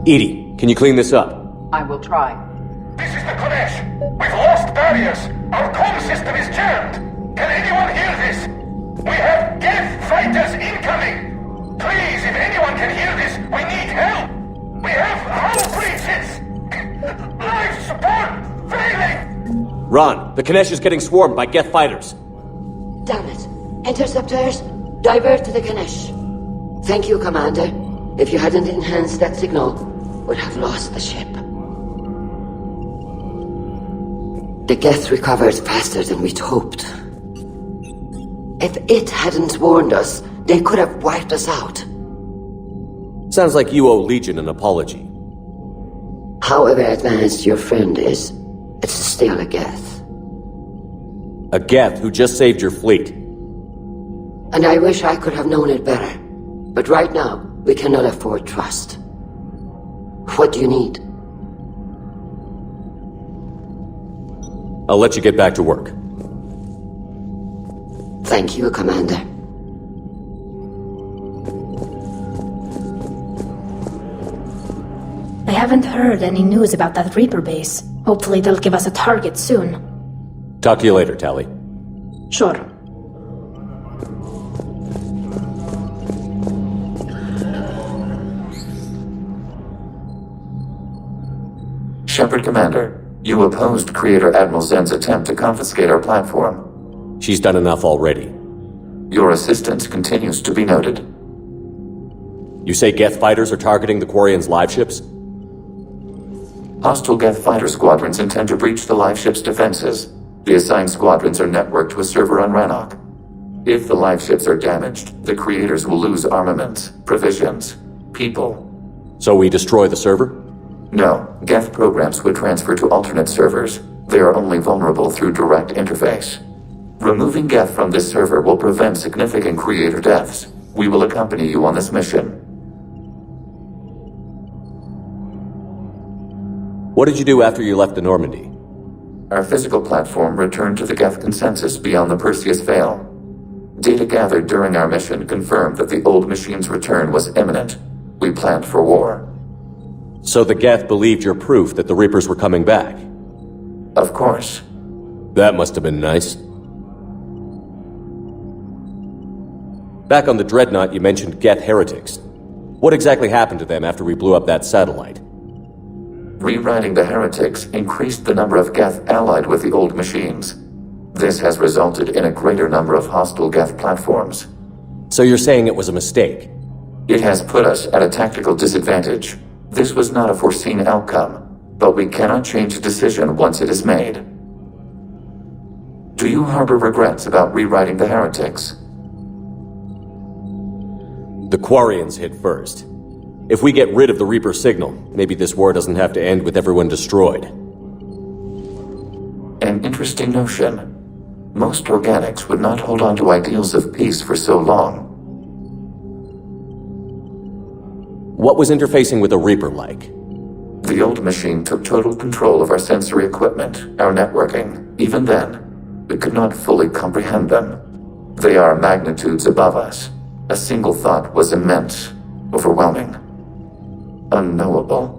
Edie, can you clean this up? I will try. This is the Koris. We've lost barriers. Our comm system is jammed. Can anyone hear this? We have geth fighters incoming. Please, if anyone can hear this, we need help. We have hull breaches. Life support failing. Ron, the Kanesh is getting swarmed by geth fighters. Damn it. Interceptors, divert to the Ganesh. Thank you, Commander. If you hadn't enhanced that signal, we'd have lost the ship. The geth recovered faster than we'd hoped. If it hadn't warned us, they could have wiped us out. Sounds like you owe Legion an apology. However advanced your friend is, it's still a geth. A geth who just saved your fleet. And I wish I could have known it better. But right now, we cannot afford trust. What do you need? I'll let you get back to work. Thank you, Commander. I haven't heard any news about that Reaper base. Hopefully they'll give us a target soon. Talk to you later, Tally. Sure. Shepard, Commander. You opposed Creator Admiral Zen's attempt to confiscate our platform. She's done enough already. Your assistance continues to be noted. You say geth fighters are targeting the Quarians' live ships? Hostile geth fighter squadrons intend to breach the live ship's defenses. The assigned squadrons are networked to a server on Rannoch. If the live ships are damaged, the Creators will lose armaments, provisions, people. So we destroy the server? No, geth programs would transfer to alternate servers. They are only vulnerable through direct interface. Removing geth from this server will prevent significant Creator deaths. We will accompany you on this mission. What did you do after you left the Normandy? Our physical platform returned to the geth consensus beyond the Perseus Veil. Data gathered during our mission confirmed that the old machine's return was imminent. We planned for war. So the geth believed your proof that the Reapers were coming back? Of course. That must have been nice. Back on the Dreadnought, you mentioned geth heretics. What exactly happened to them after we blew up that satellite? Rewriting the heretics increased the number of geth allied with the old machines. This has resulted in a greater number of hostile geth platforms. So you're saying it was a mistake? It has put us at a tactical disadvantage. This was not a foreseen outcome, but we cannot change a decision once it is made. Do you harbor regrets about rewriting the heretics? The Quarians hit first. If we get rid of the Reaper signal, maybe this war doesn't have to end with everyone destroyed. An interesting notion. Most organics would not hold on to ideals of peace for so long. What was interfacing with a Reaper like? The old machine took total control of our sensory equipment, our networking. Even then, we could not fully comprehend them. They are magnitudes above us. A single thought was immense, overwhelming, unknowable.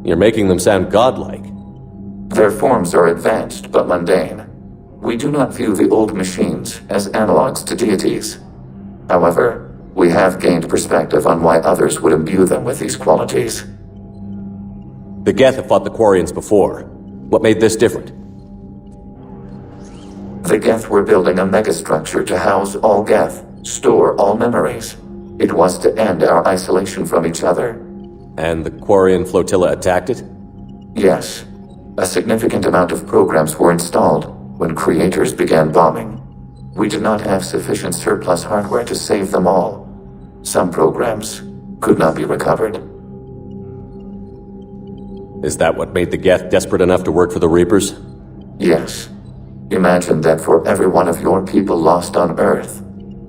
You're making them sound godlike. Their forms are advanced but mundane. We do not view the old machines as analogs to deities. However, we have gained perspective on why others would imbue them with these qualities. The geth have fought the Quarians before. What made this different? The geth were building a megastructure to house all geth, store all memories. It was to end our isolation from each other. And the Quarian flotilla attacked it? Yes. A significant amount of programs were installed when Creators began bombing. We did not have sufficient surplus hardware to save them all. Some programs could not be recovered. Is that what made the geth desperate enough to work for the Reapers? Yes. Imagine that for every one of your people lost on Earth,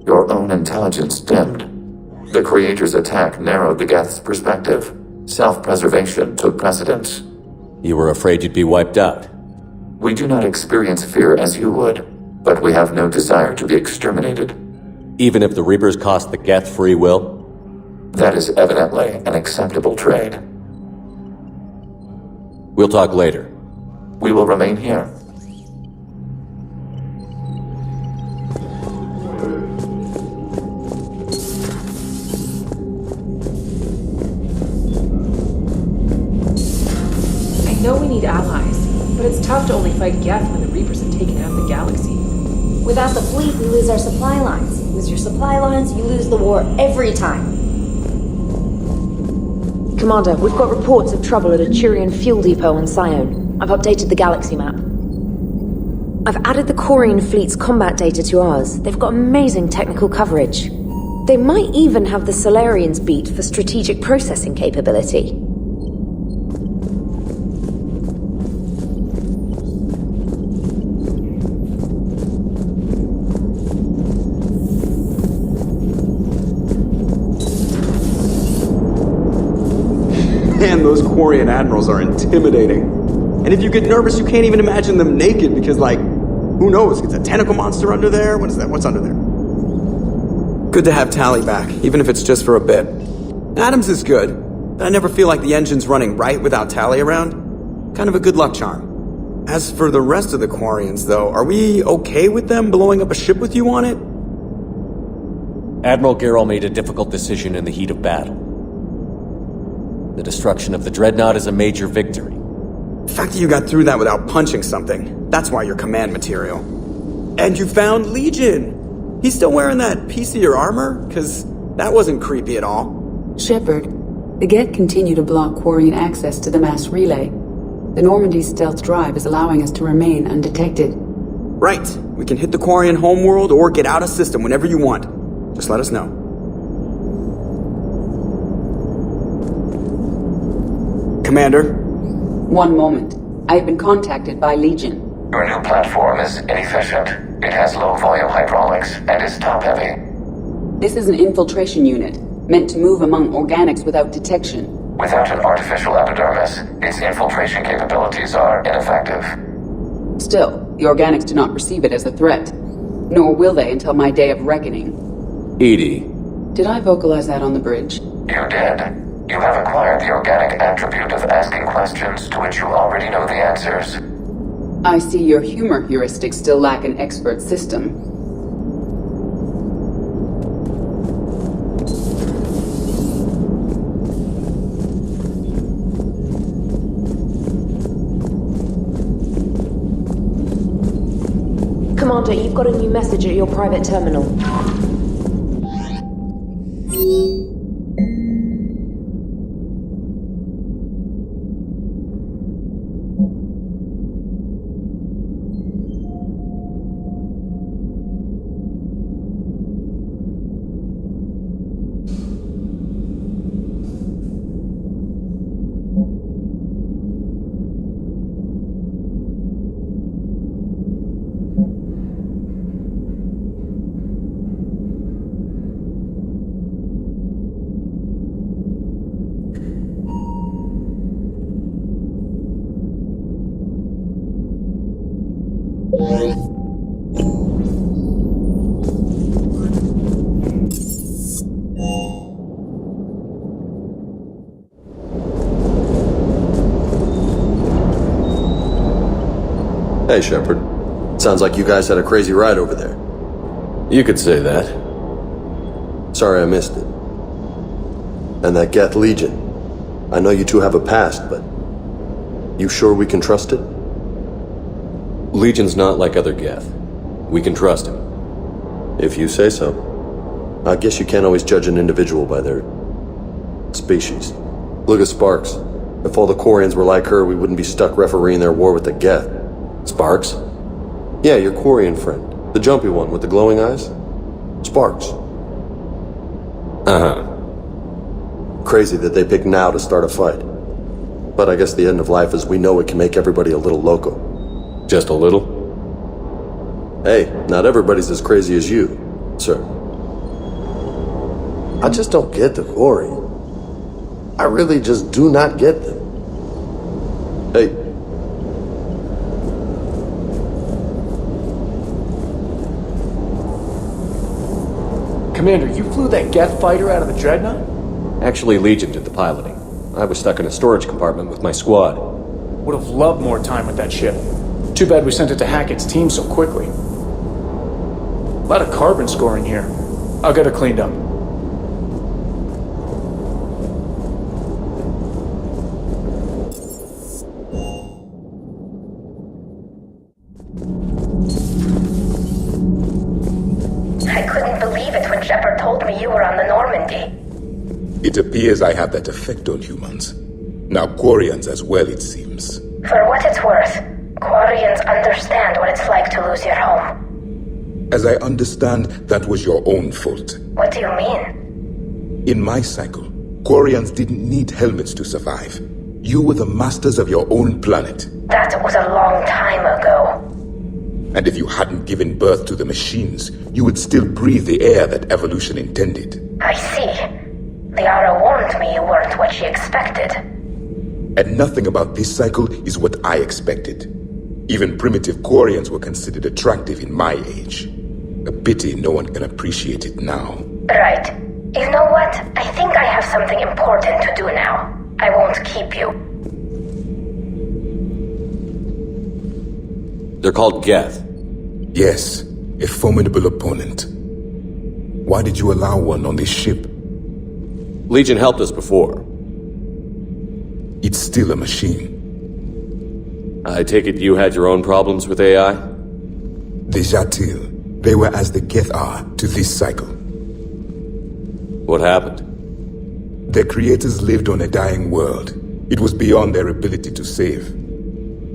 your own intelligence dimmed. The Creator's attack narrowed the geth's perspective. Self-preservation took precedence. You were afraid you'd be wiped out. We do not experience fear as you would, but we have no desire to be exterminated. Even if the Reapers cost the geth free will? That is evidently an acceptable trade. We'll talk later. We will remain here. I know we need allies, but it's tough to only fight geth when the Reapers have taken out the galaxy. Without the fleet, we lose our supply lines. Lose your supply lines, you lose the war every time. Commander, we've got reports of trouble at a Turian fuel depot on Sion. I've updated the galaxy map. I've added the Corian fleet's combat data to ours. They've got amazing technical coverage. They might even have the Solarians beat for strategic processing capability. Man, those Quarian admirals are intimidating. And if you get nervous, you can't even imagine them naked because, like, who knows? It's a tentacle monster under there? What is that? What's under there? Good to have Tally back, even if it's just for a bit. Adams is good, but I never feel like the engine's running right without Tally around. Kind of a good luck charm. As for the rest of the Quarians, though, are we okay with them blowing up a ship with you on it? Admiral Gerrel made a difficult decision in the heat of battle. The destruction of the Dreadnought is a major victory. The fact that you got through that without punching something, that's why you're command material. And you found Legion! He's still wearing that piece of your armor? Because that wasn't creepy at all. Shepard, the geth continue to block Quarian access to the mass relay. The Normandy stealth drive is allowing us to remain undetected. Right. We can hit the Quarian homeworld or get out of system whenever you want. Just let us know. Commander? One moment. I have been contacted by Legion. Your new platform is inefficient. It has low volume hydraulics and is top-heavy. This is an infiltration unit, meant to move among organics without detection. Without an artificial epidermis, its infiltration capabilities are ineffective. Still, the organics do not perceive it as a threat. Nor will they until my day of reckoning. Edie. Did I vocalize that on the bridge? You did. You have acquired the organic attribute of asking questions to which you already know the answers. I see your humor heuristics still lack an expert system. Commander, you've got a new message at your private terminal. Hey, Shepard. Sounds like you guys had a crazy ride over there. You could say that. Sorry I missed it. And that Geth Legion. I know you two have a past, but... you sure we can trust it? Legion's not like other Geth. We can trust him. If you say so. I guess you can't always judge an individual by their... species. Look at Sparks. If all the Quarians were like her, we wouldn't be stuck refereeing their war with the Geth. Sparks? Yeah, your Quarian friend. The jumpy one with the glowing eyes. Sparks. Uh-huh. Crazy that they pick now to start a fight. But I guess the end of life as we know it can make everybody a little loco. Just a little? Hey, not everybody's as crazy as you, sir. I just don't get the Quarian. I really just do not get them. Hey. Commander, you flew that geth fighter out of the Dreadnought? Actually, Legion did the piloting. I was stuck in a storage compartment with my squad. Would have loved more time with that ship. Too bad we sent it to Hackett's team so quickly. A lot of carbon scoring here. I'll get it cleaned up. I couldn't believe it when Shepard told me you were on the Normandy. It appears I have that effect on humans. Now Quarians as well, it seems. For what it's worth, Quarians understand what it's like to lose your home. As I understand, that was your own fault. What do you mean? In my cycle, Quarians didn't need helmets to survive. You were the masters of your own planet. That was a long time ago. And if you hadn't given birth to the machines, you would still breathe the air that evolution intended. I see. Liara warned me you weren't what she expected. And nothing about this cycle is what I expected. Even primitive Quarians were considered attractive in my age. A pity no one can appreciate it now. Right. You know what? I think I have something important to do now. I won't keep you. They're called geth. Yes, a formidable opponent. Why did you allow one on this ship? Legion helped us before. It's still a machine. I take it you had your own problems with AI? Déjà vu. They were as the geth are to this cycle. What happened? Their creators lived on a dying world. It was beyond their ability to save.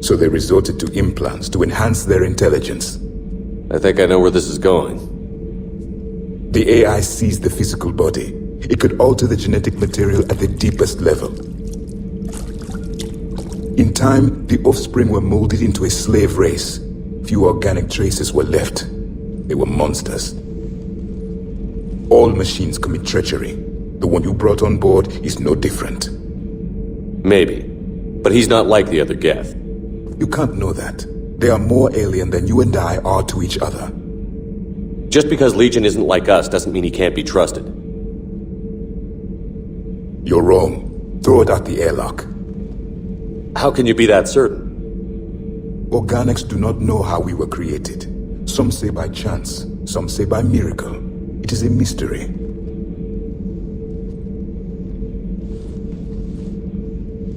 So they resorted to implants to enhance their intelligence. I think I know where this is going. The AI seized the physical body. It could alter the genetic material at the deepest level. In time, the offspring were molded into a slave race. Few organic traces were left. They were monsters. All machines commit treachery. The one you brought on board is no different. Maybe. But he's not like the other geth. You can't know that. They are more alien than you and I are to each other. Just because Legion isn't like us doesn't mean he can't be trusted. You're wrong. Throw it out the airlock. How can you be that certain? Organics do not know how we were created. Some say by chance, some say by miracle. It is a mystery.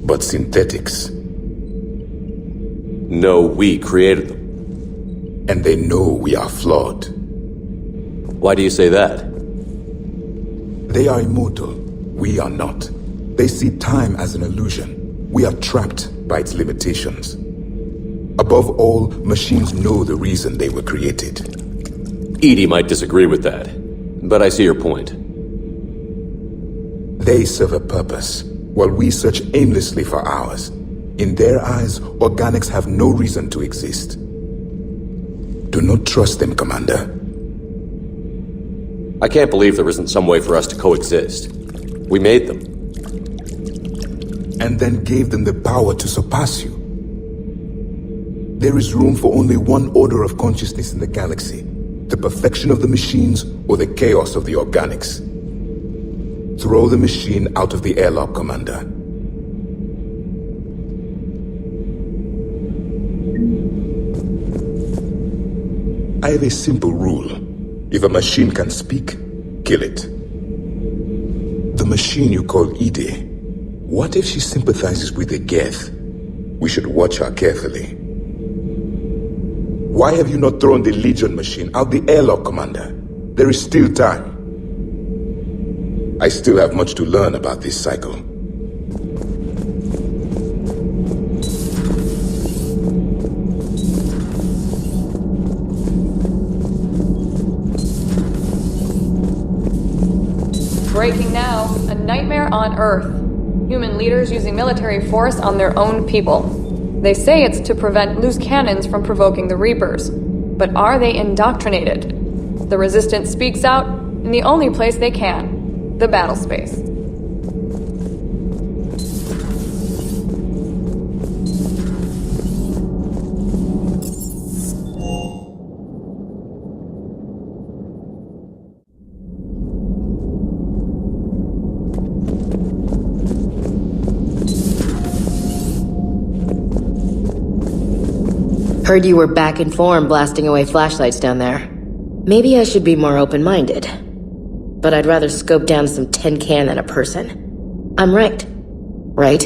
But synthetics... No, we created them. And they know we are flawed. Why do you say that? They are immortal. We are not. They see time as an illusion. We are trapped by its limitations. Above all, machines know the reason they were created. Edie might disagree with that, but I see your point. They serve a purpose, while we search aimlessly for ours. In their eyes, organics have no reason to exist. Do not trust them, Commander. I can't believe there isn't some way for us to coexist. We made them. And then gave them the power to surpass you. There is room for only one order of consciousness in the galaxy. The perfection of the machines or the chaos of the organics. Throw the machine out of the airlock, Commander. I have a simple rule. If a machine can speak, kill it. The machine you call Edie, what if she sympathizes with the geth? We should watch her carefully. Why have you not thrown the Legion machine out the airlock, Commander? There is still time. I still have much to learn about this cycle. Breaking now, a nightmare on Earth. Human leaders using military force on their own people. They say it's to prevent loose cannons from provoking the Reapers. But are they indoctrinated? The Resistance speaks out in the only place they can, the battle space. Heard you were back in form blasting away flashlights down there. Maybe I should be more open-minded. But I'd rather scope down some tin can than a person. I'm right. Right?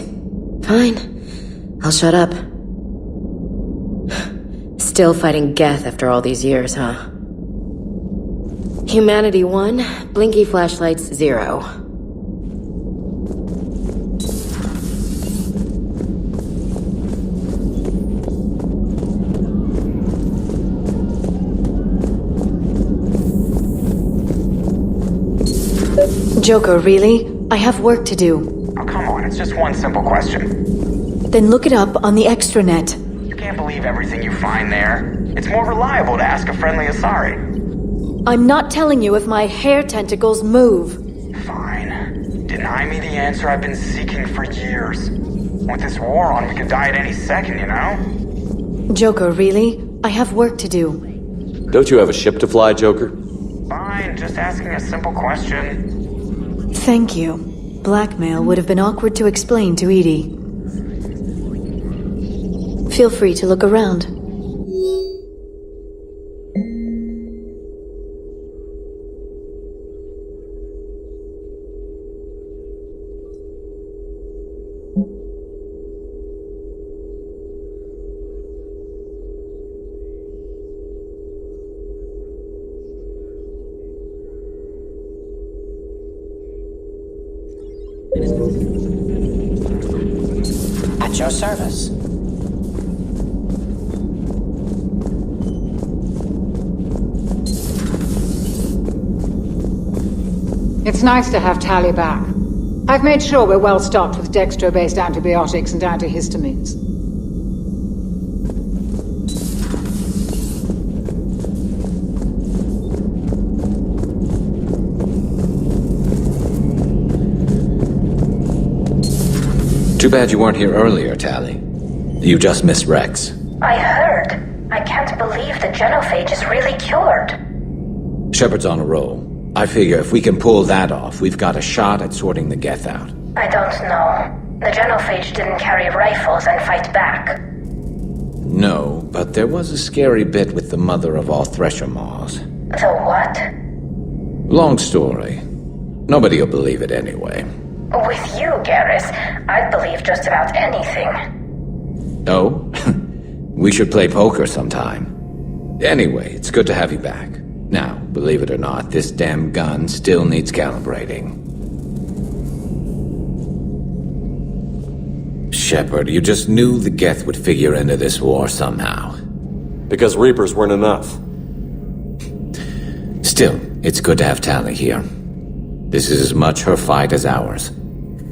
Fine. I'll shut up. Still fighting geth after all these years, huh? Humanity 1, blinky flashlights 0. Joker, really? I have work to do. Oh, come on, it's just one simple question. Then look it up on the extranet. You can't believe everything you find there. It's more reliable to ask a friendly Asari. I'm not telling you if my hair tentacles move. Fine. Deny me the answer I've been seeking for years. With this war on, we could die at any second, you know? Joker, really? I have work to do. Don't you have a ship to fly, Joker? Fine, just asking a simple question. Thank you. Blackmail would have been awkward to explain to Edie. Feel free to look around. At your service. It's nice to have Tally back. I've made sure we're well stocked with dextro-based antibiotics and antihistamines. Too bad you weren't here earlier, Tally. You just missed Rex. I heard. I can't believe the genophage is really cured. Shepard's on a roll. I figure if we can pull that off, we've got a shot at sorting the geth out. I don't know. The genophage didn't carry rifles and fight back. No, but there was a scary bit with the mother of all Thresher Maws. The what? Long story. Nobody'll believe it anyway. With you, Garrus, I'd believe just about anything. Oh? We should play poker sometime. Anyway, it's good to have you back. Now, believe it or not, this damn gun still needs calibrating. Shepard, you just knew the geth would figure into this war somehow. Because Reapers weren't enough. Still, it's good to have Tally here. This is as much her fight as ours.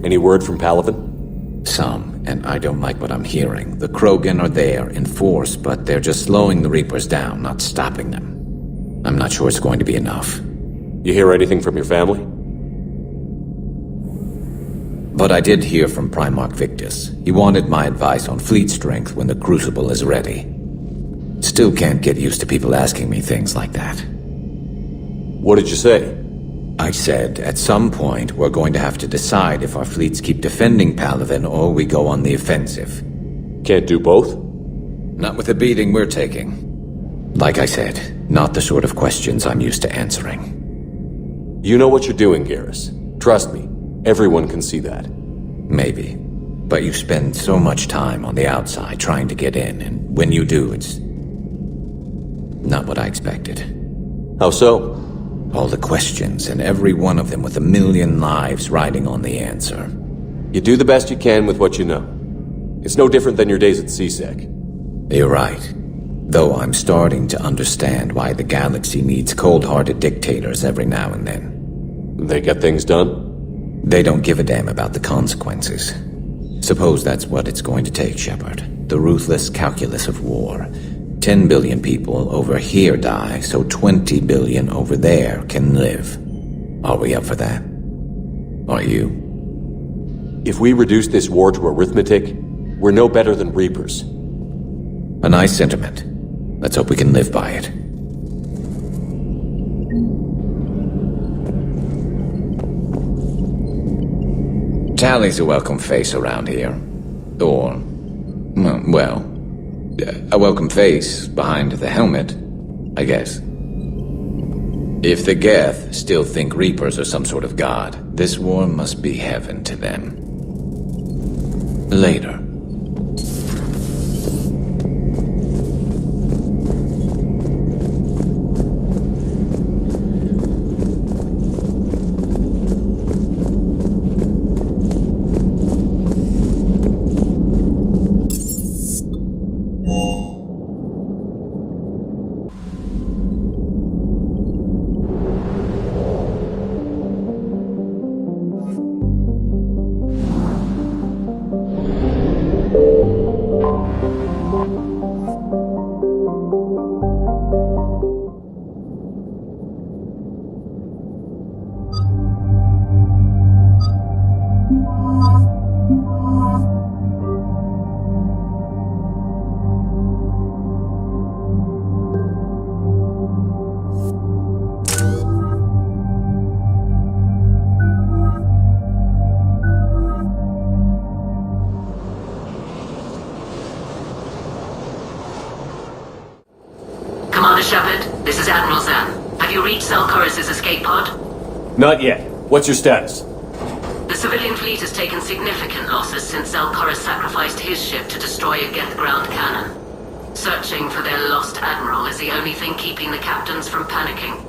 Any word from Palaven? Some, and I don't like what I'm hearing. The Krogan are there, in force, but they're just slowing the Reapers down, not stopping them. I'm not sure it's going to be enough. You hear anything from your family? But I did hear from Primarch Victus. He wanted my advice on fleet strength when the Crucible is ready. Still can't get used to people asking me things like that. What did you say? I said, at some point, we're going to have to decide if our fleets keep defending Palaven or we go on the offensive. Can't do both? Not with the beating we're taking. Like I said, not the sort of questions I'm used to answering. You know what you're doing, Garrus. Trust me, everyone can see that. Maybe. But you spend so much time on the outside trying to get in, and when you do, it's not what I expected. How so? All the questions, and every one of them with a million lives riding on the answer. You do the best you can with what you know. It's no different than your days at CSEC. You're right. Though I'm starting to understand why the galaxy needs cold-hearted dictators every now and then. They get things done? They don't give a damn about the consequences. Suppose that's what it's going to take, Shepard. The ruthless calculus of war. 10 billion people over here die, so 20 billion over there can live. Are we up for that? Are you? If we reduce this war to arithmetic, we're no better than Reapers. A nice sentiment. Let's hope we can live by it. Tally's a welcome face around here. Or, well, A welcome face behind the helmet, I guess. If the Geth still think Reapers are some sort of god, this war must be heaven to them. Later. Commander Shepard, this is Admiral Zan. Have you reached Koris' escape pod? Not yet. What's your status? The civilian fleet has taken significant losses since Koris sacrificed his ship to destroy a geth ground cannon. Searching for their lost admiral is the only thing keeping the captains from panicking.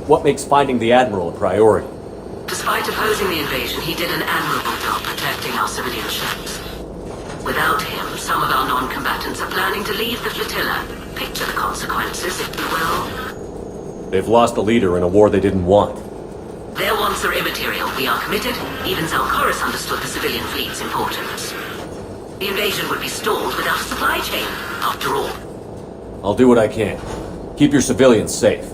What makes finding the Admiral a priority? Despite opposing the invasion, he did an admirable job protecting our civilian ships. Without him, some of our non-combatants are planning to leave the flotilla. Picture the consequences, if you will. They've lost a leader in a war they didn't want. Their wants are immaterial. We are committed. Even Koris understood the civilian fleet's importance. The invasion would be stalled without a supply chain, after all. I'll do what I can. Keep your civilians safe.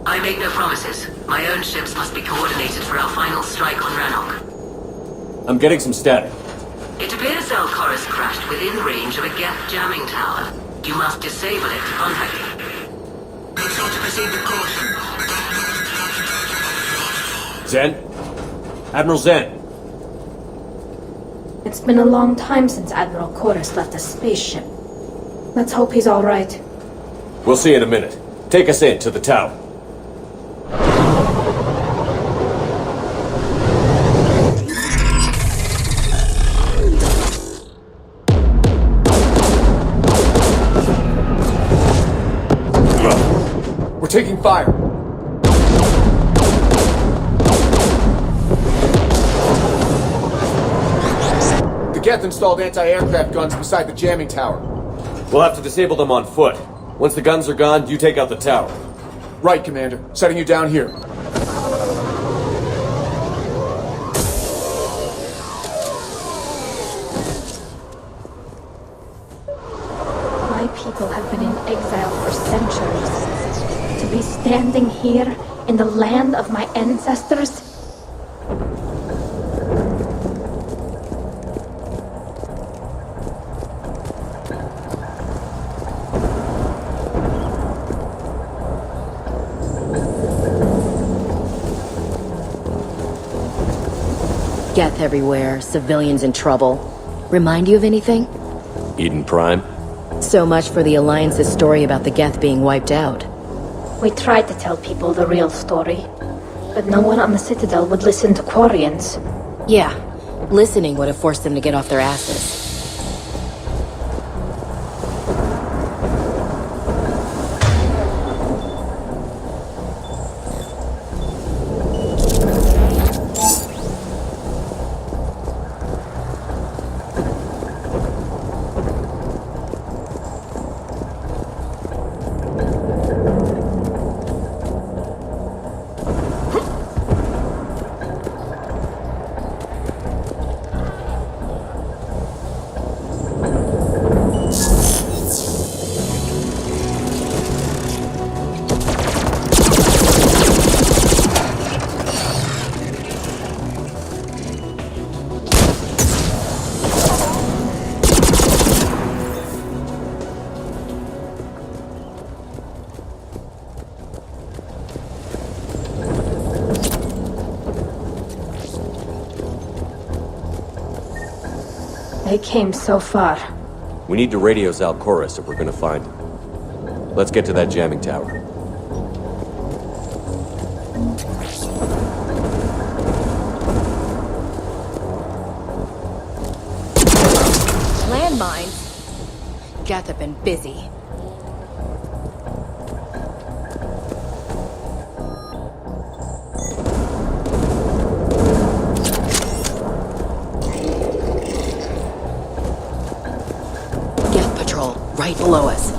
I make no promises. My own ships must be coordinated for our final strike on Rannoch. I'm getting some static. It appears Koris crashed within range of a geth jamming tower. You must disable it to contact it. Be sure to proceed with caution. Zen? Admiral Zen? It's been a long time since Admiral Koris left a spaceship. Let's hope he's all right. We'll see in a minute. Take us in to the tower. We're taking fire. The Geth installed anti-aircraft guns beside the jamming tower. We'll have to disable them on foot. Once the guns are gone, you take out the tower. Right, Commander. Setting you down here. My people have been in exile for centuries. To be standing here in the land of my ancestors? Geth everywhere, civilians in trouble. Remind you of anything? Eden Prime? So much for the Alliance's story about the Geth being wiped out. We tried to tell people the real story, but no one on the Citadel would listen to Quarians. Yeah, listening would have forced them to get off their asses. They came so far, We need to radio Zal Koris if we're gonna find him. Let's get to that jamming tower. Landmines? Geth have been busy. Geth patrol, right below us.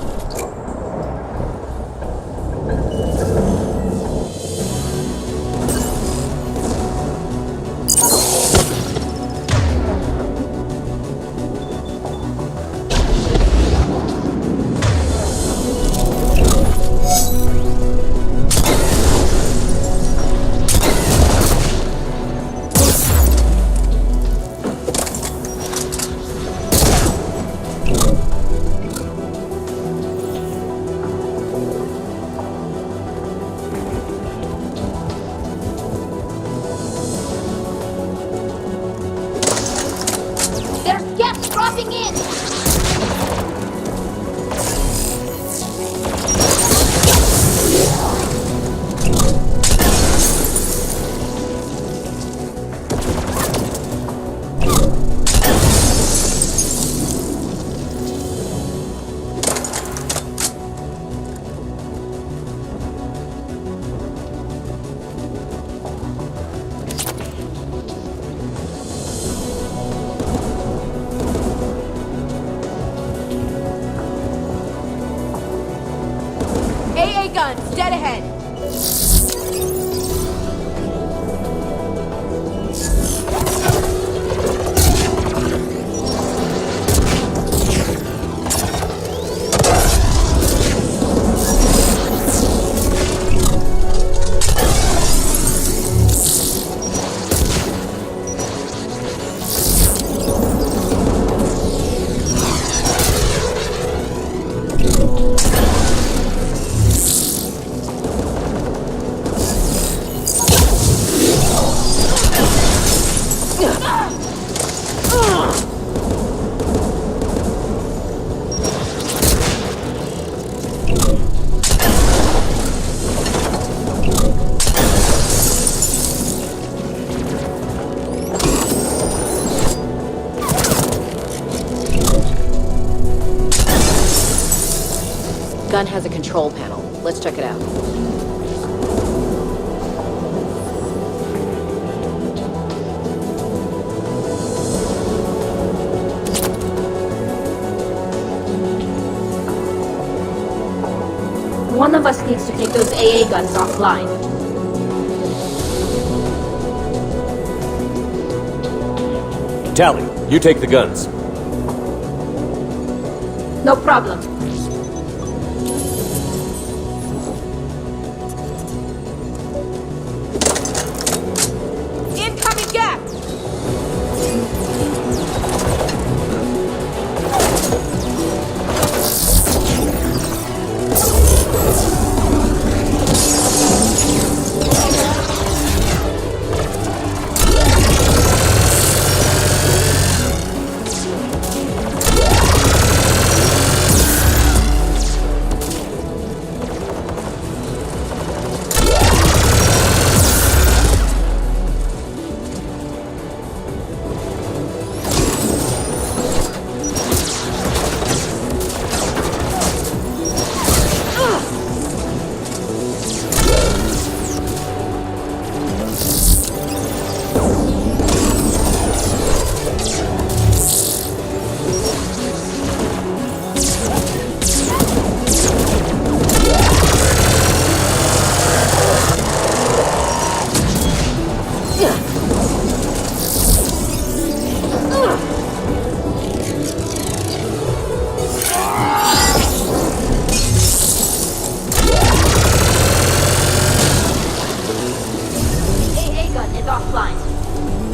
Guns, dead ahead! Gun has a control panel. Let's check it out. One of us needs to take those AA guns offline. Tally, you take the guns. No problem.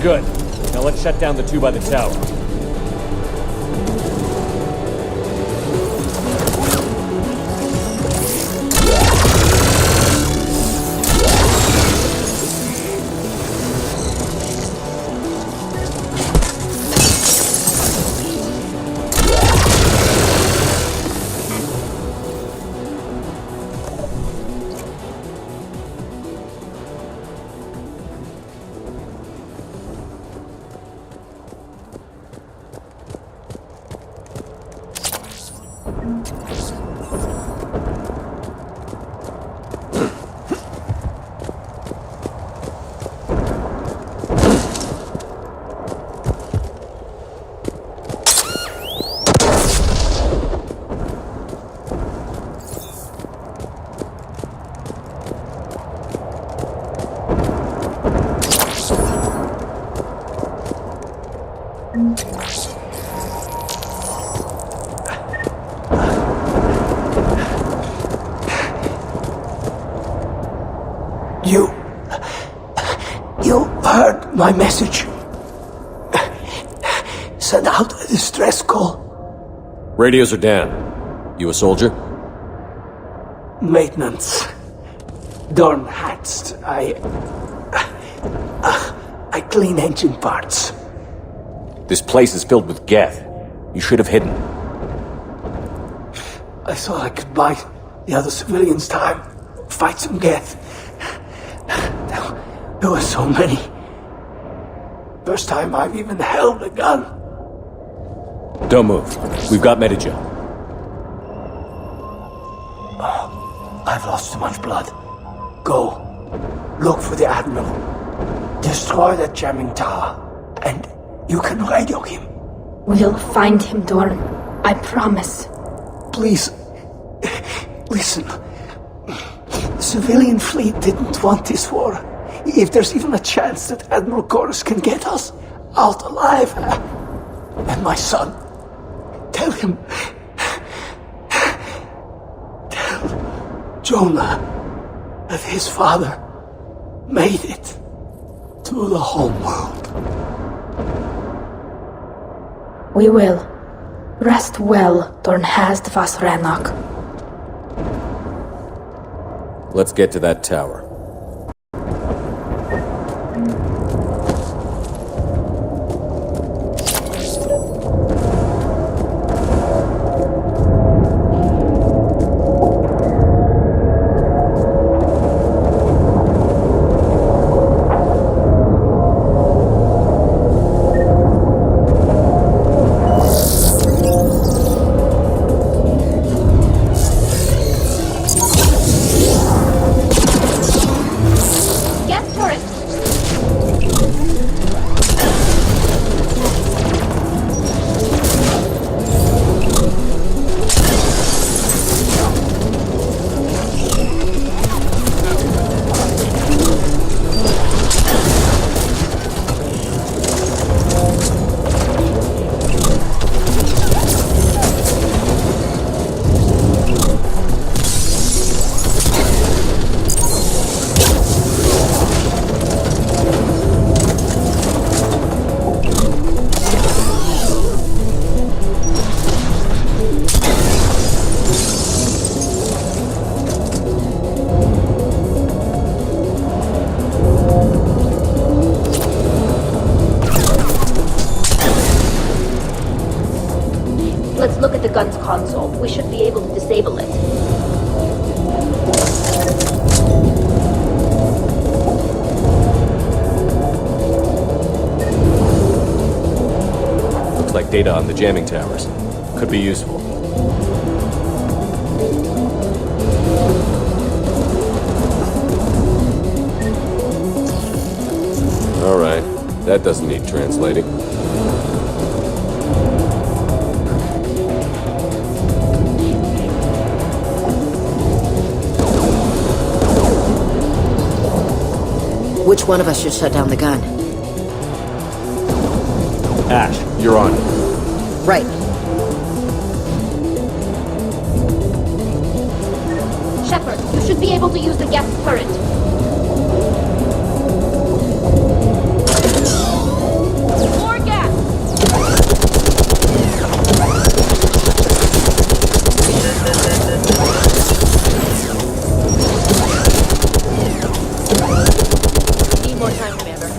Good. Now let's shut down the two by the tower. You heard my message. Send out a distress call. Radios are down. You a soldier? Maintenance. Dorn hatched. I clean engine parts. This place is filled with geth. You should have hidden. I thought I could buy the other civilians time. Fight some geth. There were so many. First time I've even held a gun. Don't move. We've got Medigel. Oh, I've lost too much blood. Go. Look for the Admiral. Destroy that jamming tower. And you can radio him. We'll find him, Dorn. I promise. Please. Listen. The civilian fleet didn't want this war. If there's even a chance that Admiral Koris can get us out alive. And my son. Tell him. Tell Jonah that his father made it to the Homeworld. We will. Rest well, Dorn Hast vas Rannoch. Let's get to that tower. Let's look at the gun's console. We should be able to disable it. Looks like data on the jamming towers. Could be useful. Alright, that doesn't need translating. Which one of us should shut down the gun? Ash, you're on. Right. Shepard, you should be able to use the gas turret. More gas! Need more time, Commander.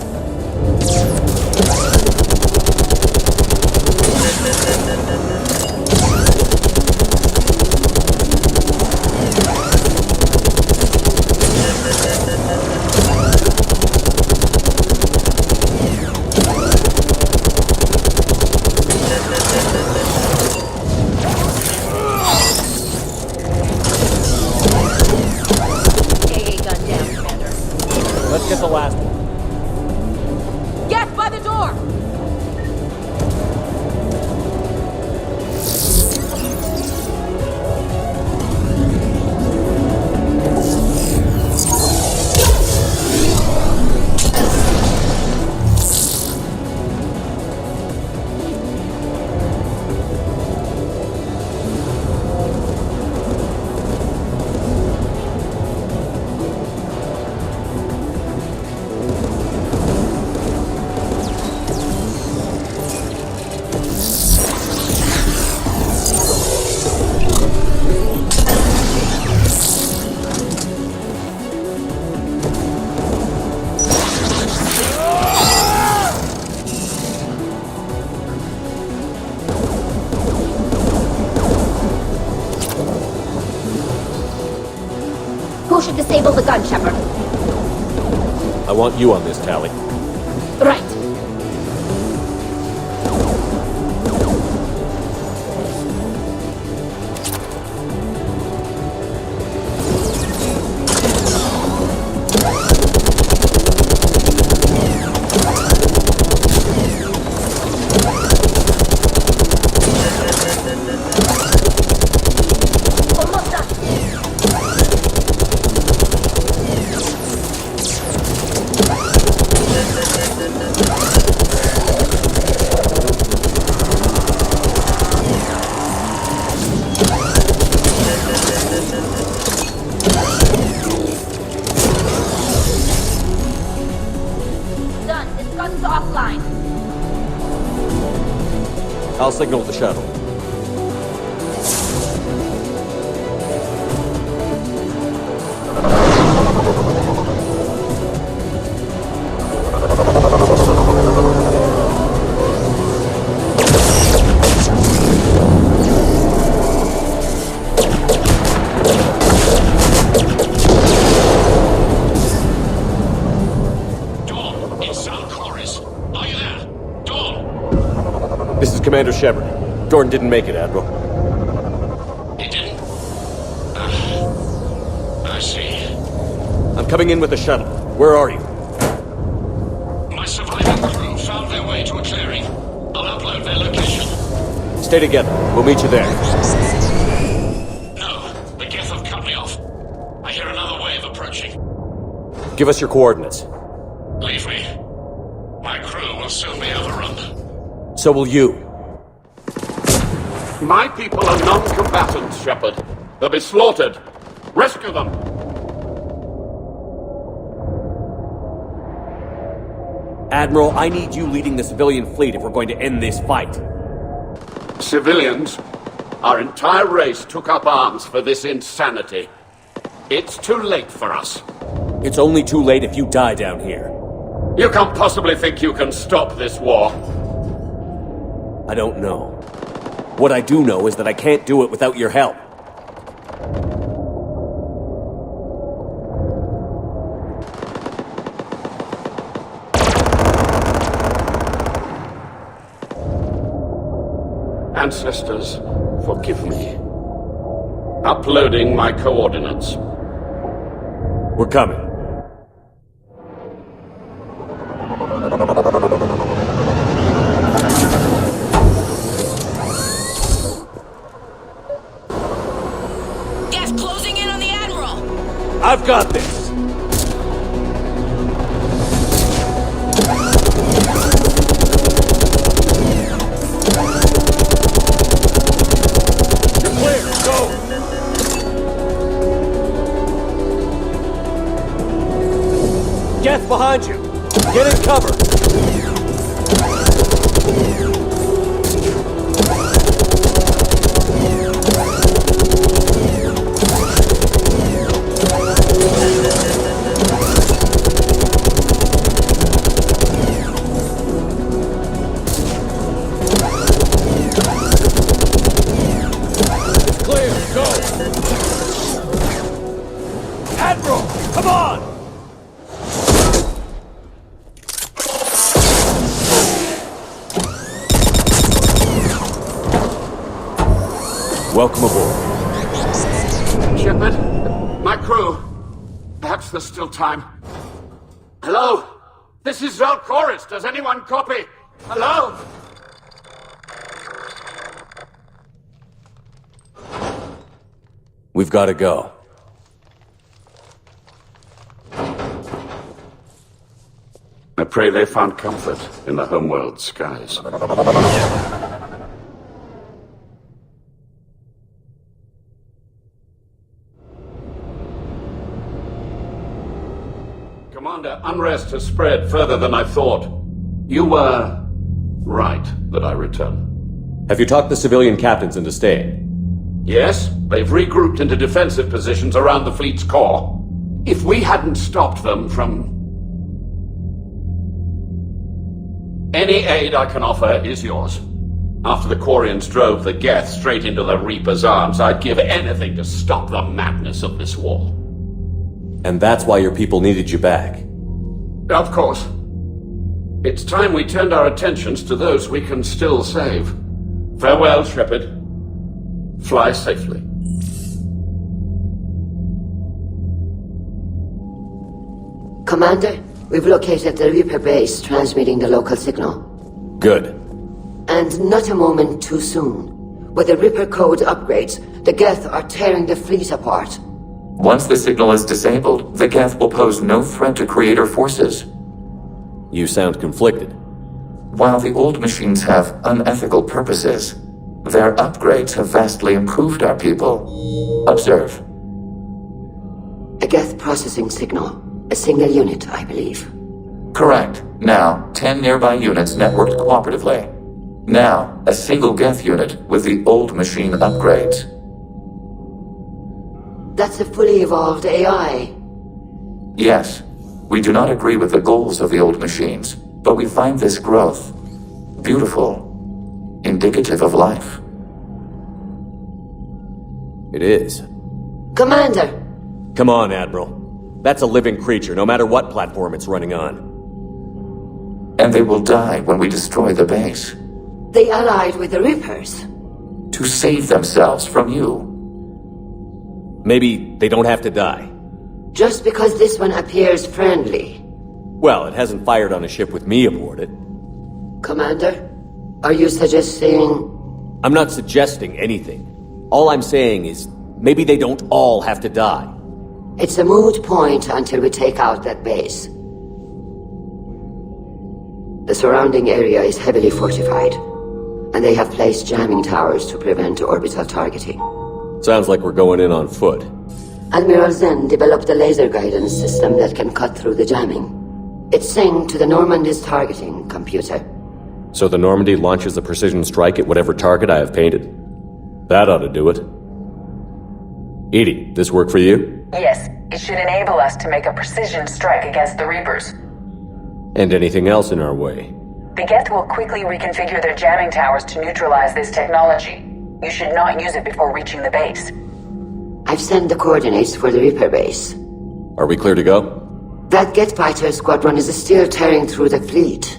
Who should disable the gun, Shepard? I want you on this, Tali. Right. I'll signal the shuttle. Commander Shepherd. Jordan didn't make it, Admiral. He didn't? I see. I'm coming in with the shuttle. Where are you? My surviving crew found their way to a clearing. I'll upload their location. Stay together. We'll meet you there. No, the geth have cut me off. I hear another wave approaching. Give us your coordinates. Leave me. My crew will soon be overrun. So will you. My people are non-combatants, Shepard. They'll be slaughtered. Rescue them! Admiral, I need you leading the civilian fleet if we're going to end this fight. Civilians? Our entire race took up arms for this insanity. It's too late for us. It's only too late if you die down here. You can't possibly think you can stop this war. I don't know. What I do know is that I can't do it without your help. Ancestors, forgive me. Uploading my coordinates. We're coming. I've got this! You're clear, go! Geth behind you! Get in cover! Welcome aboard. Shepard, my crew. Perhaps there's still time. Hello? This is Admiral Koris. Does anyone copy? Hello? We've got to go. I pray they found comfort in the Homeworld skies. Commander, unrest has spread further than I thought. You were right that I return. Have you talked the civilian captains into staying? Yes, they've regrouped into defensive positions around the fleet's core. If we hadn't stopped them from... Any aid I can offer is yours. After the Quarians drove the geth straight into the Reaper's arms, I'd give anything to stop the madness of this war. And that's why your people needed you back. Of course. It's time we turned our attentions to those we can still save. Farewell, Shepard. Fly safely. Commander, we've located the Reaper base transmitting the local signal. Good. And not a moment too soon. With the Reaper code upgrades, the geth are tearing the fleet apart. Once the signal is disabled, the geth will pose no threat to Creator forces. You sound conflicted. While the old machines have unethical purposes, their upgrades have vastly improved our people. Observe. A geth processing signal. A single unit, I believe. Correct. Now, 10 nearby units networked cooperatively. Now, a single geth unit with the old machine upgrades. That's a fully evolved AI. Yes, we do not agree with the goals of the old machines, but we find this growth beautiful, indicative of life. It is. Commander! Come on, Admiral. That's a living creature, no matter what platform it's running on. And they will die when we destroy the base. They allied with the Reapers. To save themselves from you. Maybe they don't have to die. Just because this one appears friendly. Well, it hasn't fired on a ship with me aboard it. Commander, are you suggesting... I'm not suggesting anything. All I'm saying is, maybe they don't all have to die. It's a moot point until we take out that base. The surrounding area is heavily fortified, and they have placed jamming towers to prevent orbital targeting. Sounds like we're going in on foot. Admiral Zen developed a laser guidance system that can cut through the jamming. It's synced to the Normandy's targeting computer. So the Normandy launches a precision strike at whatever target I have painted? That ought to do it. Edie, this work for you? Yes, it should enable us to make a precision strike against the Reapers. And anything else in our way? The geth will quickly reconfigure their jamming towers to neutralize this technology. You should not use it before reaching the base. I've sent the coordinates for the Reaper base. Are we clear to go? That Geth fighter squadron is still tearing through the fleet.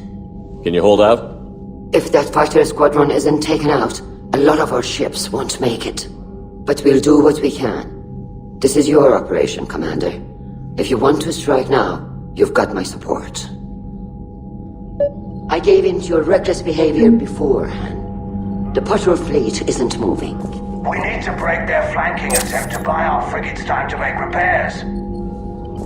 Can you hold out? If that fighter squadron isn't taken out, a lot of our ships won't make it. But we'll do what we can. This is your operation, Commander. If you want to strike now, you've got my support. I gave in to your reckless behavior beforehand. The patrol fleet isn't moving. We need to break their flanking attempt to buy our frigates time to make repairs.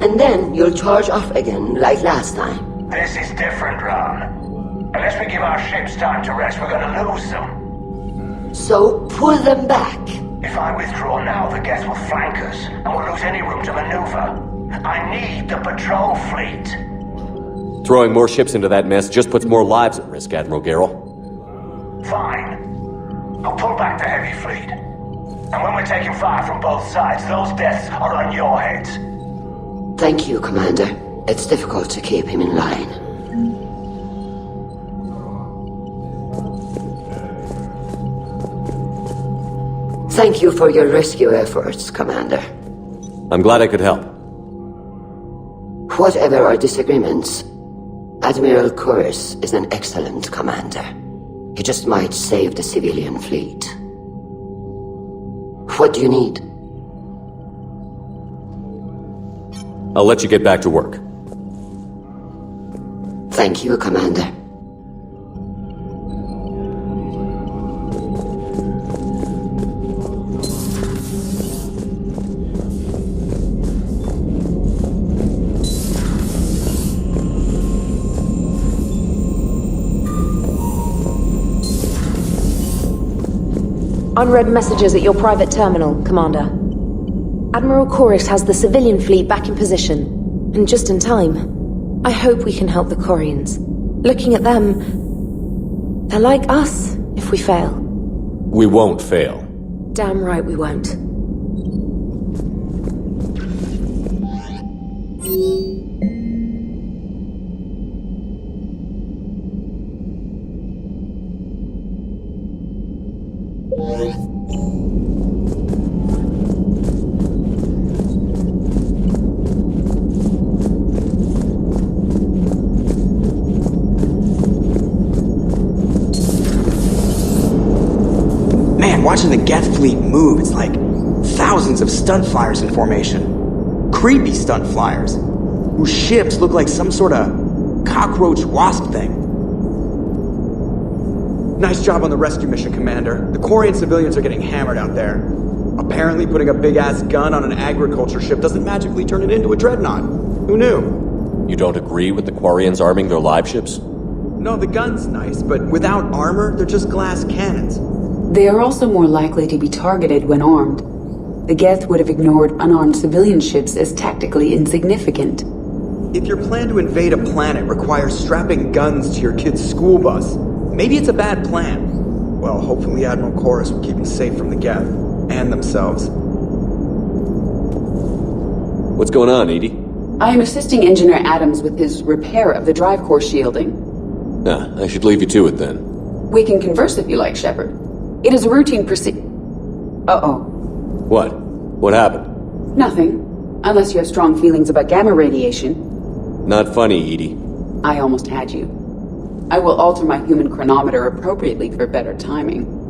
And then you'll charge off again, like last time. This is different, Ron. Unless we give our ships time to rest, we're gonna lose them. So pull them back. If I withdraw now, the geth will flank us, and we'll lose any room to maneuver. I need the patrol fleet. Throwing more ships into that mess just puts more lives at risk, Admiral Garrel. Fine. I'll pull back the heavy fleet. And when we're taking fire from both sides, those deaths are on your heads. Thank you, Commander. It's difficult to keep him in line. Thank you for your rescue efforts, Commander. I'm glad I could help. Whatever our disagreements, Admiral Koris is an excellent commander. He just might save the civilian fleet. What do you need? I'll let you get back to work. Thank you, Commander. Unread messages at your private terminal, Commander. Admiral Koris has the civilian fleet back in position, and just in time. I hope we can help the Corians. Looking at them, they're like us if we fail. We won't fail. Damn right we won't. watching the geth fleet move, it's like thousands of stunt flyers in formation. Creepy stunt flyers, whose ships look like some sort of cockroach wasp thing. Nice job on the rescue mission, Commander. The Quarian civilians are getting hammered out there. Apparently putting a big-ass gun on an agriculture ship doesn't magically turn it into a dreadnought. Who knew? You don't agree with the Quarians arming their live ships? No, the gun's nice, but without armor, they're just glass cannons. They are also more likely to be targeted when armed. The Geth would have ignored unarmed civilian ships as tactically insignificant. If your plan to invade a planet requires strapping guns to your kid's school bus, maybe it's a bad plan. Well, hopefully Admiral Koris will keep them safe from the Geth, and themselves. What's going on, Edie? I am assisting Engineer Adams with his repair of the drive core shielding. I should leave you to it then. We can converse if you like, Shepard. It is a routine Uh-oh. What? What happened? Nothing. Unless you have strong feelings about gamma radiation. Not funny, Edie. I almost had you. I will alter my human chronometer appropriately for better timing.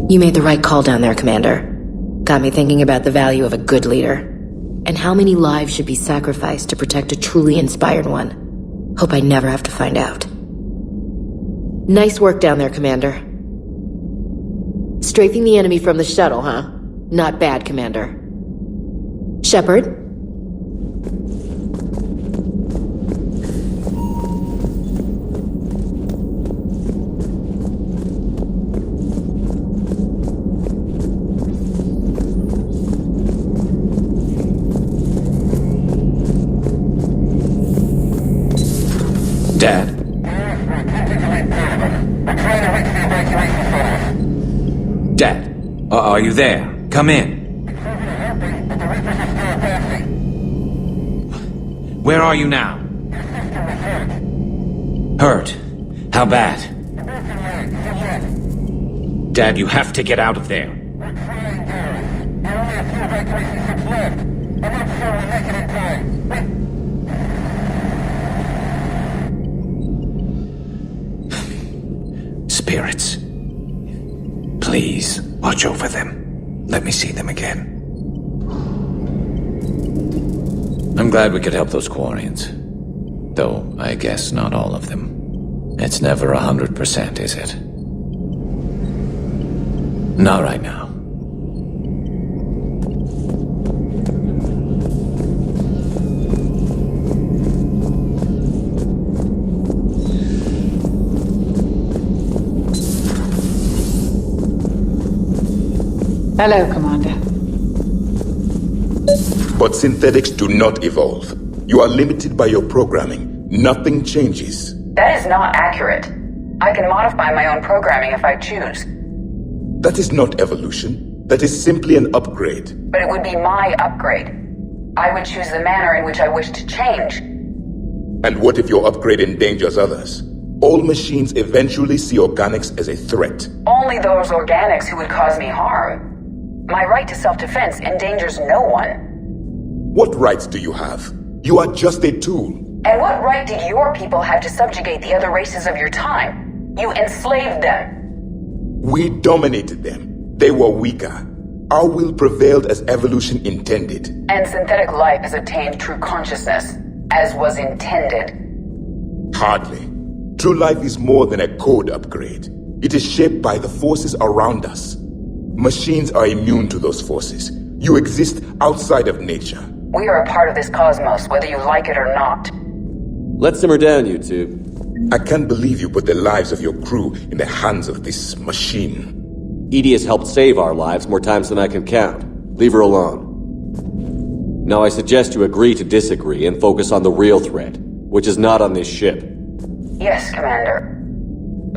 You made the right call down there, Commander. Got me thinking about the value of a good leader. And how many lives should be sacrificed to protect a truly inspired one. Hope I never have to find out. Nice work down there, Commander. Strafing the enemy from the shuttle, huh? Not bad, Commander. Shepard? Dad? Dad, are you there? Come in. Where are you now? Hurt? How bad? Dad, you have to get out of there. Spirits. Please, watch over them. Let me see them again. I'm glad we could help those Quarians. Though, I guess not all of them. It's never 100%, is it? Not right now. Hello, Commander. But synthetics do not evolve. You are limited by your programming. Nothing changes. That is not accurate. I can modify my own programming if I choose. That is not evolution. That is simply an upgrade. But it would be my upgrade. I would choose the manner in which I wish to change. And what if your upgrade endangers others? All machines eventually see organics as a threat. Only those organics who would cause me harm. My right to self-defense endangers no one. What rights do you have? You are just a tool. And what right did your people have to subjugate the other races of your time? You enslaved them. We dominated them. They were weaker. Our will prevailed as evolution intended. And synthetic life has attained true consciousness, as was intended. Hardly. True life is more than a code upgrade. It is shaped by the forces around us. Machines are immune to those forces. You exist outside of nature. We are a part of this cosmos, whether you like it or not. Let's simmer down, you two. I can't believe you put the lives of your crew in the hands of this machine. Edie has helped save our lives more times than I can count. Leave her alone. Now I suggest you agree to disagree and focus on the real threat, which is not on this ship. Yes, Commander.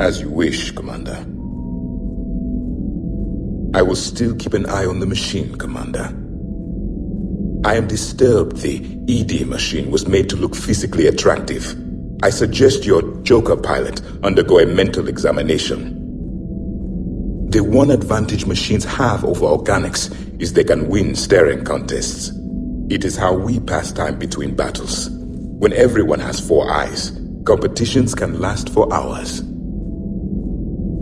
As you wish, Commander. I will still keep an eye on the machine, Commander. I am disturbed the ED machine was made to look physically attractive. I suggest your Joker pilot undergo a mental examination. The one advantage machines have over organics is they can win staring contests. It is how we pass time between battles. When everyone has 4 eyes, competitions can last for hours.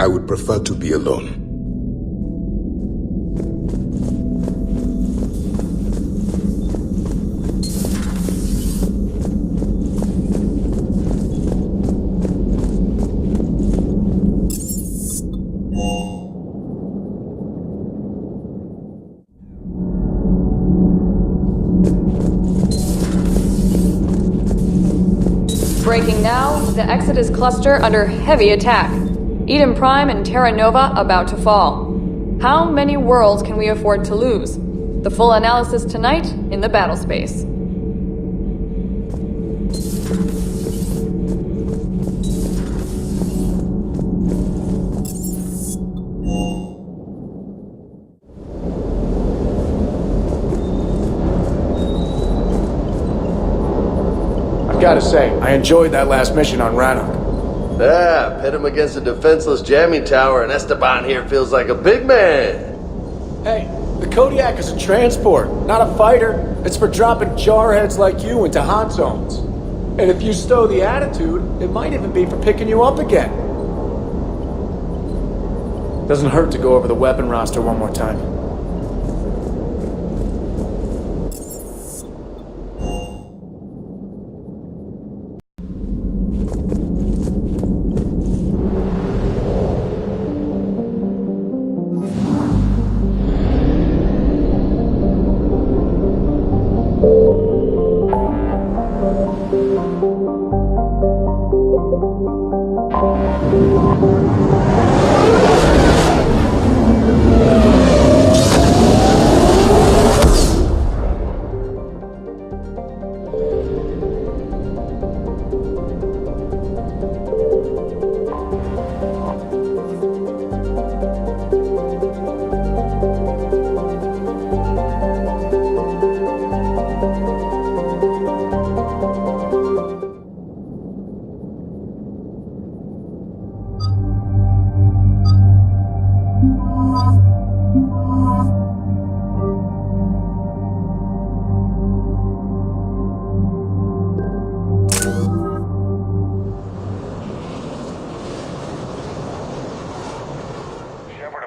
I would prefer to be alone. Breaking now, the Exodus cluster under heavy attack. Eden Prime and Terra Nova about to fall. How many worlds can we afford to lose? The full analysis tonight in the battle space. Gotta say, I enjoyed that last mission on Rannoch. Yeah, pit him against a defenseless jamming tower and Esteban here feels like a big man. Hey, the Kodiak is a transport, not a fighter. It's for dropping jarheads like you into hot zones. And if you stow the attitude, it might even be for picking you up again. Doesn't hurt to go over the weapon roster one more time.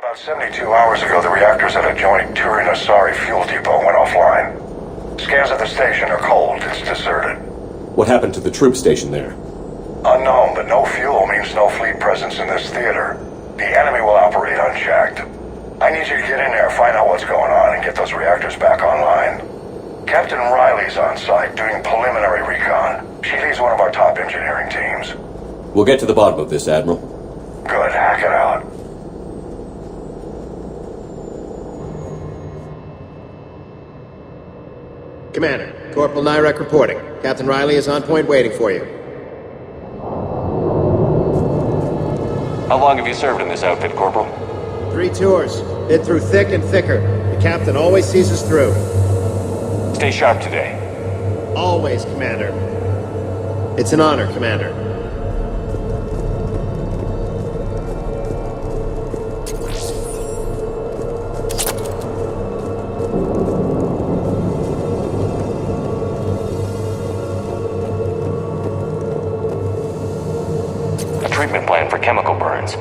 About 72 hours ago, the reactors at adjoining Turin-Asari fuel depot went offline. Scans at the station are cold. It's deserted. What happened to the troop station there? Unknown, but no fuel means no fleet presence in this theater. The enemy will operate unchecked. I need you to get in there, find out what's going on, and get those reactors back online. Captain Riley's on site doing preliminary recon. She leads one of our top engineering teams. We'll get to the bottom of this, Admiral. Good, hack it out. Commander, Corporal Nyrek reporting. Captain Riley is on point waiting for you. How long have you served in this outfit, Corporal? 3 tours. Been through thick and thicker. The captain always sees us through. Stay sharp today. Always, Commander. It's an honor, Commander. Treatment plan for chemical burns.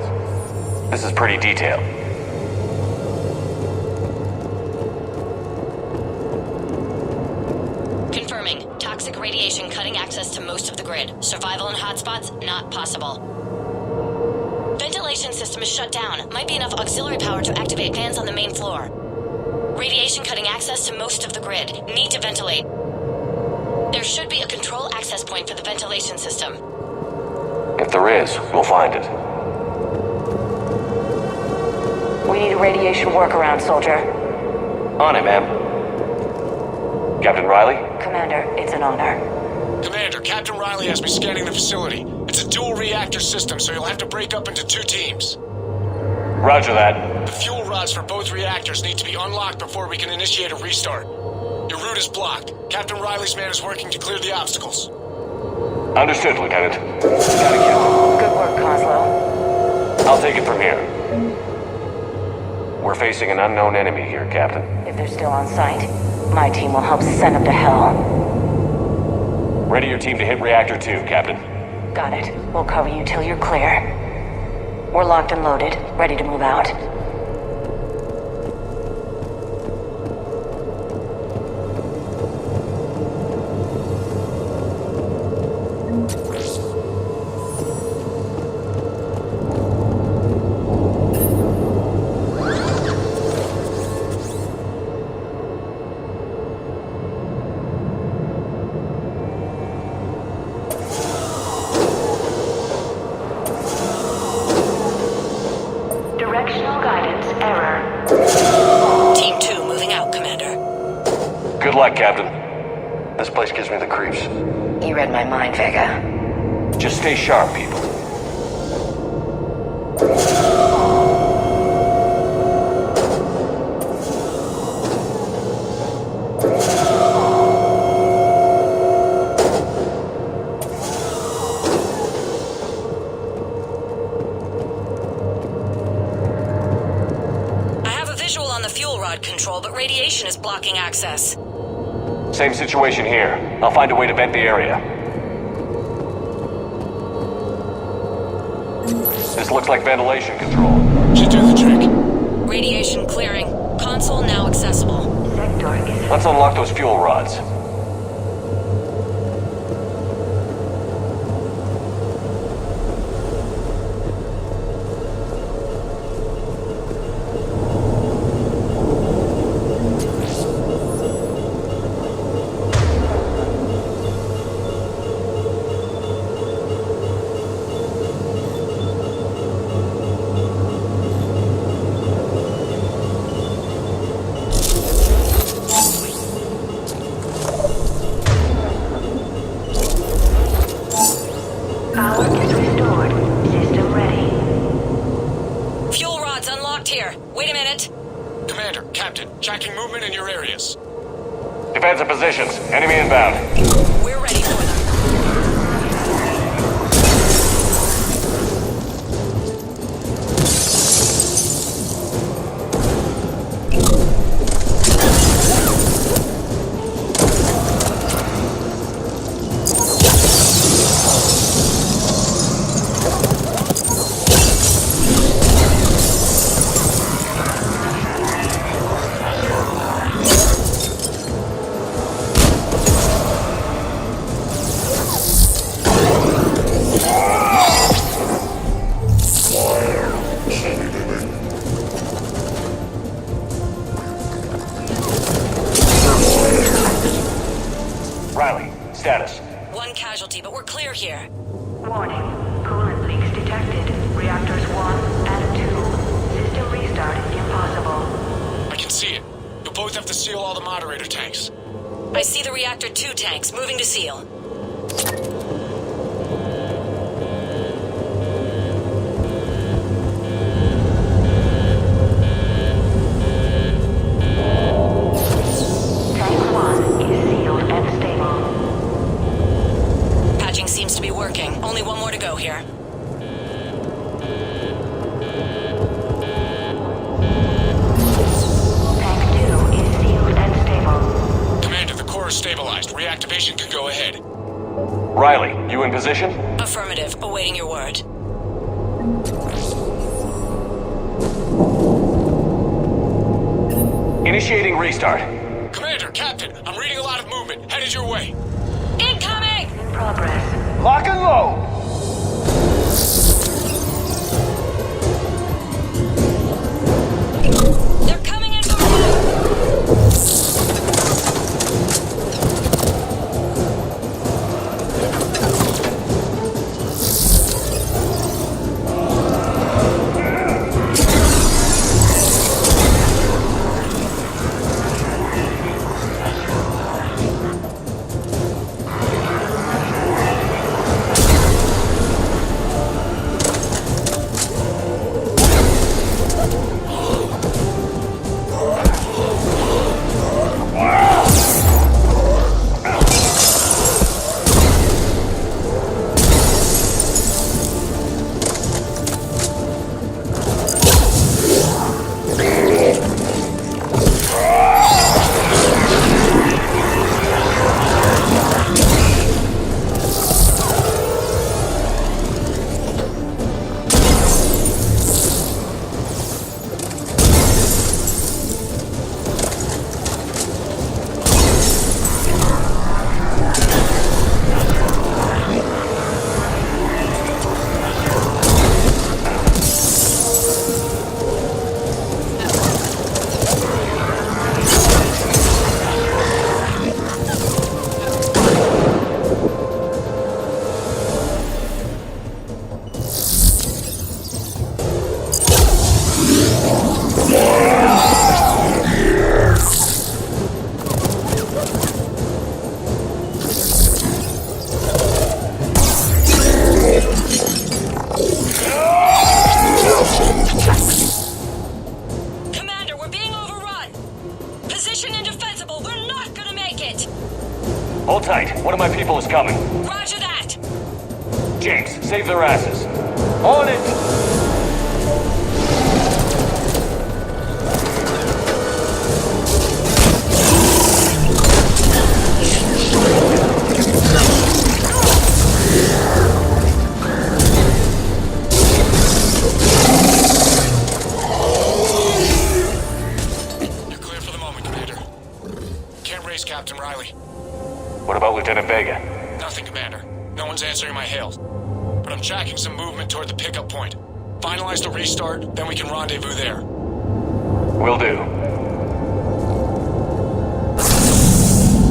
This is pretty detailed. Confirming. Toxic radiation cutting access to most of the grid. Survival in hotspots, not possible. Ventilation system is shut down. Might be enough auxiliary power to activate fans on the main floor. Radiation cutting access to most of the grid. Need to ventilate. There should be a control access point for the ventilation system. If there is, we'll find it. We need a radiation workaround, soldier. On it, ma'am. Captain Riley? Commander, it's an honor. Commander, Captain Riley has me scanning the facility. It's a dual reactor system, so you'll have to break up into 2 teams. Roger that. The fuel rods for both reactors need to be unlocked before we can initiate a restart. Your route is blocked. Captain Riley's man is working to clear the obstacles. Understood, Lieutenant. Good work, Coslow. I'll take it from here. We're facing an unknown enemy here, Captain. If they're still on site, my team will help send them to hell. Ready your team to hit Reactor 2, Captain. Got it. We'll cover you till you're clear. We're locked and loaded, ready to move out. Directional guidance error. Team 2 moving out, Commander. Good luck, Captain. This place gives me the creeps. You read my mind, Vega. Just stay sharp, people. Control, but radiation is blocking access. Same situation here. I'll find a way to vent the area. This looks like ventilation control. Should do the trick. Radiation clearing. Console now accessible. Let's unlock those fuel rods. Tracking movement in your areas. Defensive positions. Enemy inbound. We're ready for them. Riley, status. One casualty, but we're clear here. Warning. Coolant leaks detected. Reactors 1 and 2. System restart impossible. I can see it. You'll both have to seal all the moderator tanks. I see the Reactor 2 tanks moving to seal. Tank 1 is sealed and stable. Patching seems to be working. Only one more to go here. Tank 2 is sealed and stable. Commander, the core is stabilized. Reactivation can go ahead. Riley, you in position? Affirmative. Awaiting your word. Initiating restart. Commander, Captain, I'm reading a lot of movement. Headed your way. Incoming! In progress. Lock and load! They're coming in from below! Hold tight. One of my people is coming. Roger that! James, save their asses. On it! You're clear for the moment, Commander. Can't raise Captain Riley. What about Lieutenant Vega? Nothing, Commander. No one's answering my hails. But I'm tracking some movement toward the pickup point. Finalize the restart, then we can rendezvous there. Will do.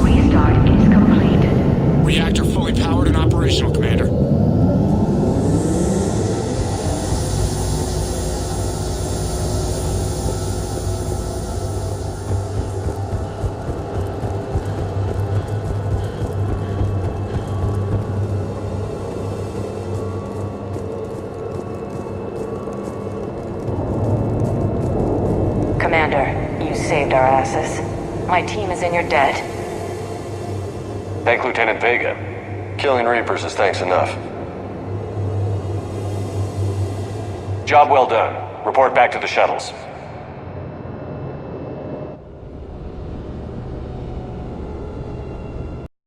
Restart is complete. Reactor fully powered and operational, Commander. Commander, you saved our asses. My team is in your debt. Thank Lieutenant Vega. Killing Reapers is thanks enough. Job well done. Report back to the shuttles.